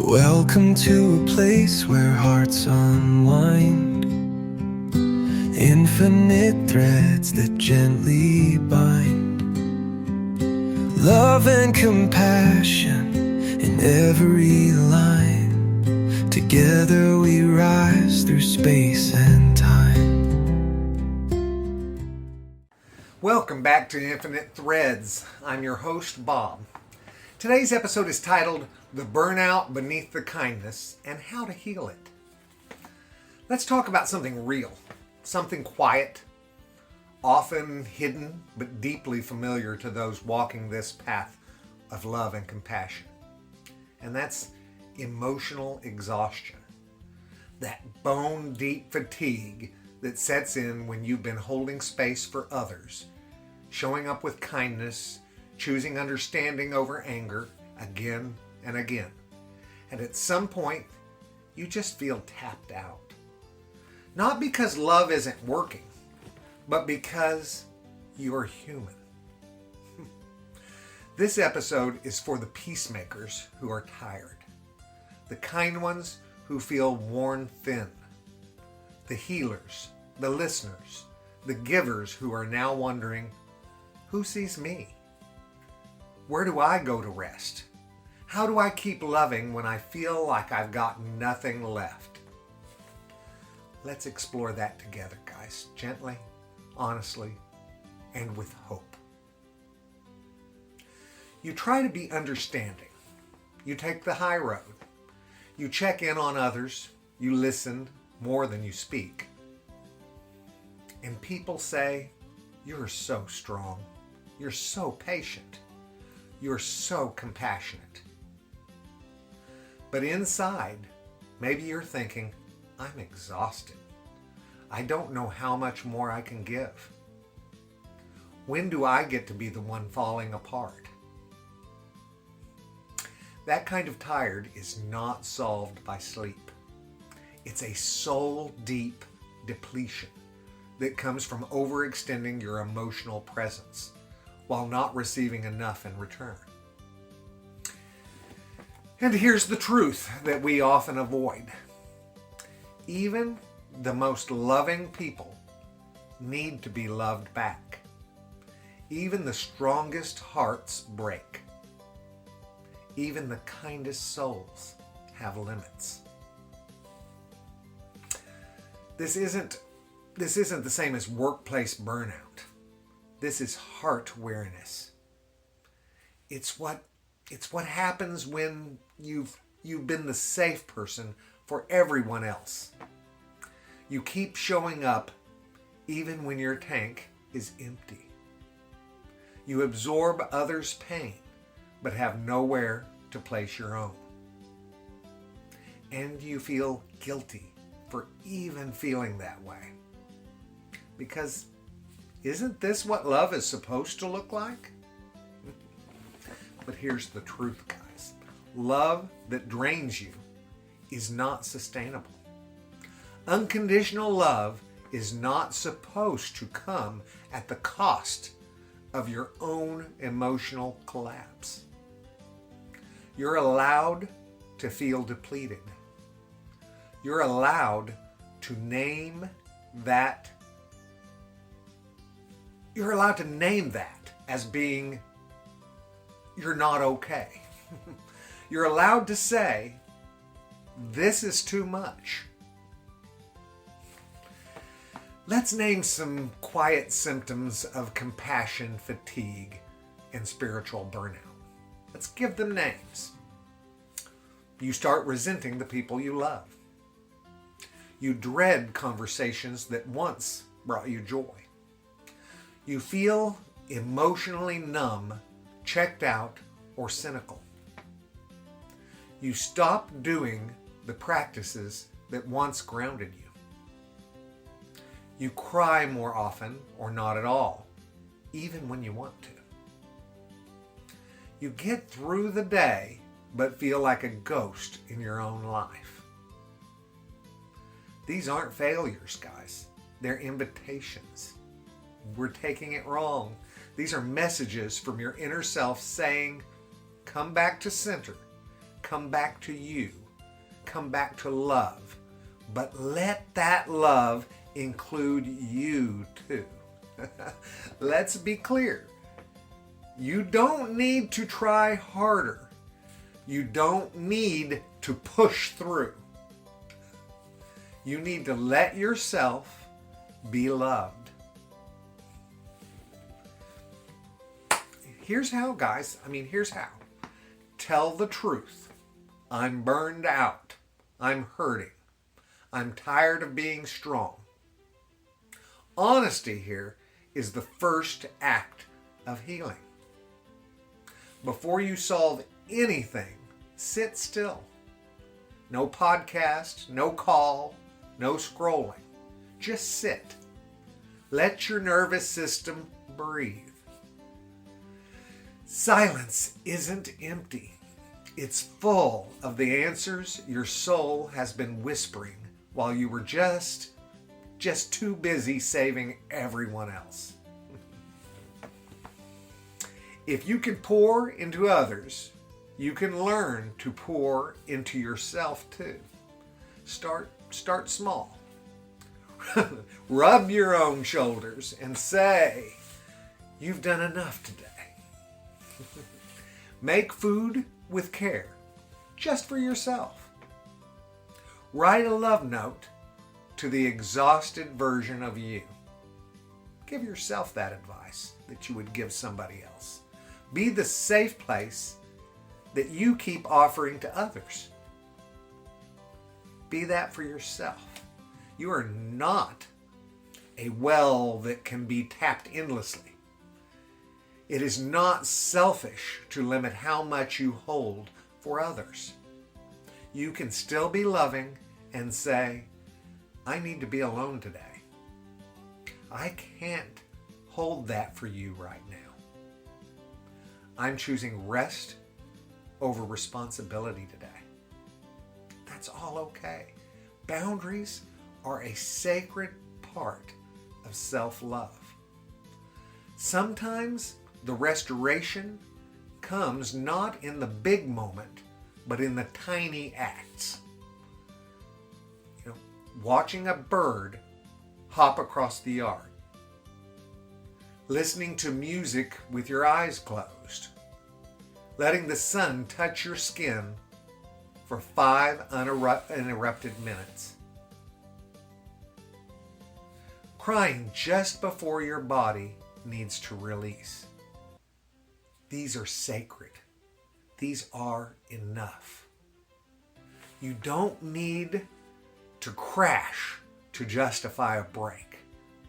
Welcome to a place where hearts unwind, infinite threads that gently bind, love and compassion in every line. Together we rise through space and time. Welcome back to Infinite Threads. I'm your host, Bob. Today's episode is titled The Burnout Beneath the Kindness and How to Heal It. Let's talk about something real, something quiet, often hidden, but deeply familiar to those walking this path of love and compassion. And that's emotional exhaustion. That bone-deep fatigue that sets in when you've been holding space for others, showing up with kindness, choosing understanding over anger again and again. And at some point, you just feel tapped out. Not because love isn't working, but because you're human. This episode is for the peacemakers who are tired, the kind ones who feel worn thin, the healers, the listeners, the givers who are now wondering, who sees me? Where do I go to rest? How do I keep loving when I feel like I've got nothing left? Let's explore that together, guys. Gently, honestly, and with hope. You try to be understanding. You take the high road. You check in on others. You listen more than you speak. And people say, you're so strong. You're so patient. You're so compassionate. But inside, maybe you're thinking, I'm exhausted. I don't know how much more I can give. When do I get to be the one falling apart? That kind of tired is not solved by sleep. It's a soul-deep depletion that comes from overextending your emotional presence while not receiving enough in return. And here's the truth that we often avoid. Even the most loving people need to be loved back. Even the strongest hearts break. Even the kindest souls have limits. This isn't the same as workplace burnout. This is heart weariness. It's what happens when you've been the safe person for everyone else. You keep showing up even when your tank is empty. You absorb others' pain, but have nowhere to place your own. And you feel guilty for even feeling that way. Because isn't this what love is supposed to look like? But here's the truth, guys. Love that drains you is not sustainable. Unconditional love is not supposed to come at the cost of your own emotional collapse. You're allowed to feel depleted. You're allowed to name that. You're allowed to name that as being you're not okay. You're allowed to say, this is too much. Let's name some quiet symptoms of compassion, fatigue, and spiritual burnout. Let's give them names. You start resenting the people you love. You dread conversations that once brought you joy. You feel emotionally numb, checked out, or cynical. You stop doing the practices that once grounded you. You cry more often or not at all, even when you want to. You get through the day but feel like a ghost in your own life. These aren't failures, guys. They're invitations. We're taking it wrong. These are messages from your inner self saying, come back to center. come back to you, come back to love. But let that love include you too. Let's be clear. You don't need to try harder. You don't need to push through. You need to let yourself be loved. Here's how, guys. Here's how. Tell the truth. I'm burned out. I'm hurting. I'm tired of being strong. Honesty here is the first act of healing. Before you solve anything, sit still. No podcast, no call, no scrolling. Just sit. Let your nervous system breathe. Silence isn't empty. It's full of the answers your soul has been whispering while you were just too busy saving everyone else. If you can pour into others, you can learn to pour into yourself too. Start small. Rub your own shoulders and say, you've done enough today. Make food with care, just for yourself. Write a love note to the exhausted version of you. Give yourself that advice that you would give somebody else. Be the safe place that you keep offering to others. Be that for yourself. You are not a well that can be tapped endlessly. It is not selfish to limit how much you hold for others. You can still be loving and say, I need to be alone today. I can't hold that for you right now. I'm choosing rest over responsibility today. That's all okay. Boundaries are a sacred part of self-love. Sometimes the restoration comes not in the big moment, but in the tiny acts. Watching a bird hop across the yard. Listening to music with your eyes closed. Letting the sun touch your skin for 5 uninterrupted minutes. Crying just before your body needs to release. These are sacred. These are enough. You don't need to crash to justify a break.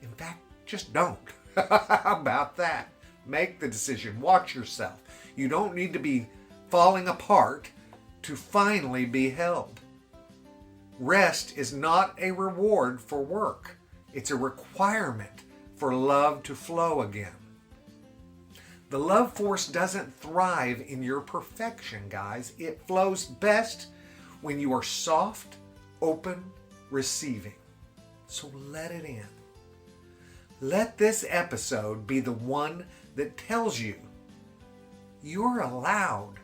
In fact, just don't. How about that? Make the decision. Watch yourself. You don't need to be falling apart to finally be held. Rest is not a reward for work. It's a requirement for love to flow again. The love force doesn't thrive in your perfection, guys. It flows best when you are soft, open, receiving. So let it in. Let this episode be the one that tells you you're allowed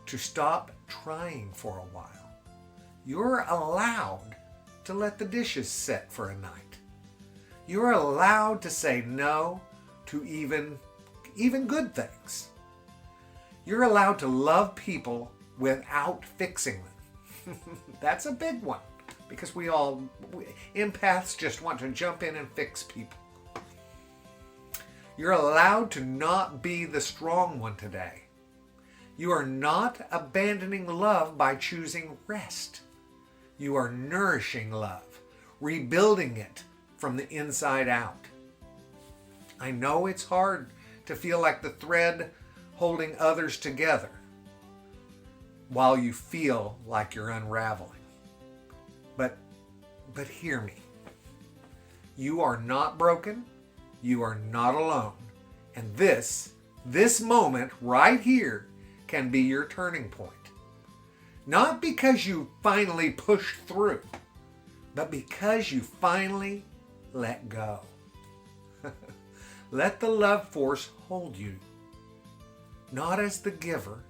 to stop trying for a while. You're allowed to let the dishes set for a night. You're allowed to say no to even good things. You're allowed to love people without fixing them. That's a big one, because we empaths just want to jump in and fix people. You're allowed to not be the strong one today. You are not abandoning love by choosing rest. You are nourishing love, rebuilding it from the inside out. I know it's hard to feel like the thread holding others together while you feel like you're unraveling. But hear me. You are not broken. You are not alone. And this moment right here can be your turning point. Not because you finally pushed through, but because you finally let go. Let the love force hold you, not as the giver,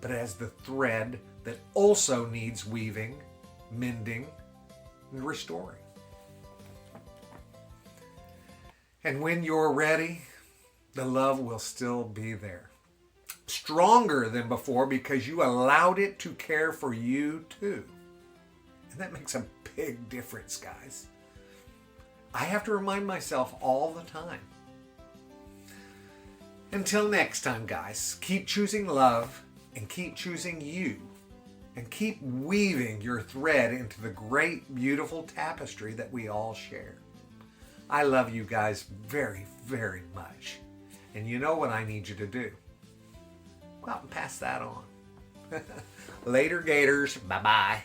but as the thread that also needs weaving, mending, and restoring. And when you're ready, the love will still be there. Stronger than before because you allowed it to care for you too. And that makes a big difference, guys. I have to remind myself all the time. Until next time, guys, keep choosing love and keep choosing you. And keep weaving your thread into the great, beautiful tapestry that we all share. I love you guys very, very much. And you know what I need you to do. Go out and pass that on. Later, Gators. Bye-bye.